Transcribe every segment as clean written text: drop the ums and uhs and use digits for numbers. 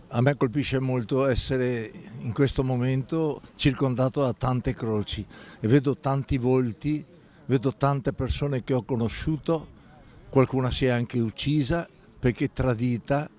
A me colpisce molto essere in questo momento circondato da tante croci e vedo tanti volti, vedo tante persone che ho conosciuto, qualcuna si è anche uccisa perché tradita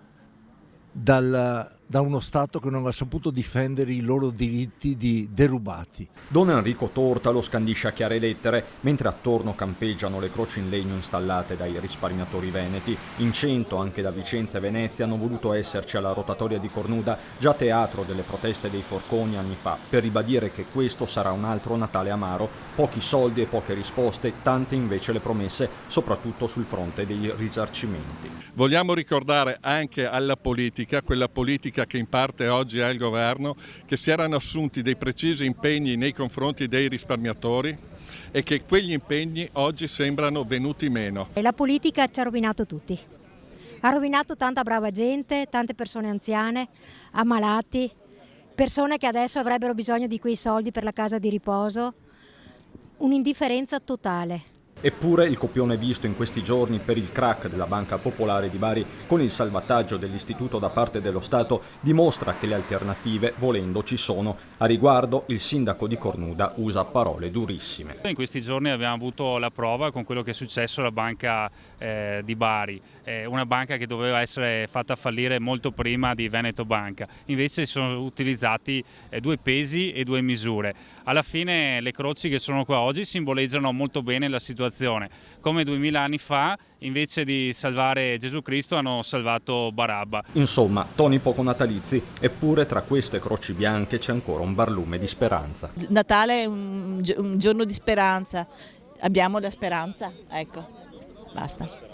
da uno Stato che non ha saputo difendere i loro diritti di derubati. Don Enrico Torta lo scandisce a chiare lettere, mentre attorno campeggiano le croci in legno installate dai risparmiatori veneti. In 100, anche da Vicenza e Venezia, hanno voluto esserci alla rotatoria di Cornuda, già teatro delle proteste dei forconi anni fa, per ribadire che questo sarà un altro Natale amaro. Pochi soldi e poche risposte, tante invece le promesse, soprattutto sul fronte dei risarcimenti. Vogliamo ricordare anche alla politica, quella politica che in parte oggi è al governo, che si erano assunti dei precisi impegni nei confronti dei risparmiatori e che quegli impegni oggi sembrano venuti meno. La politica ci ha rovinato tutti, ha rovinato tanta brava gente, tante persone anziane, ammalati, persone che adesso avrebbero bisogno di quei soldi per la casa di riposo, un'indifferenza totale. Eppure il copione visto in questi giorni per il crack della Banca Popolare di Bari con il salvataggio dell'istituto da parte dello Stato dimostra che le alternative, volendo, ci sono. A riguardo il sindaco di Cornuda usa parole durissime. In questi giorni abbiamo avuto la prova con quello che è successo alla Banca di Bari, una banca che doveva essere fatta fallire molto prima di Veneto Banca. Invece si sono utilizzati due pesi e due misure. Alla fine le croci che sono qua oggi simboleggiano molto bene la situazione. Come 2000 anni fa, invece di salvare Gesù Cristo, hanno salvato Barabba. Insomma, toni poco natalizi, eppure tra queste croci bianche c'è ancora un barlume di speranza. Natale è un giorno di speranza, abbiamo la speranza, ecco, basta.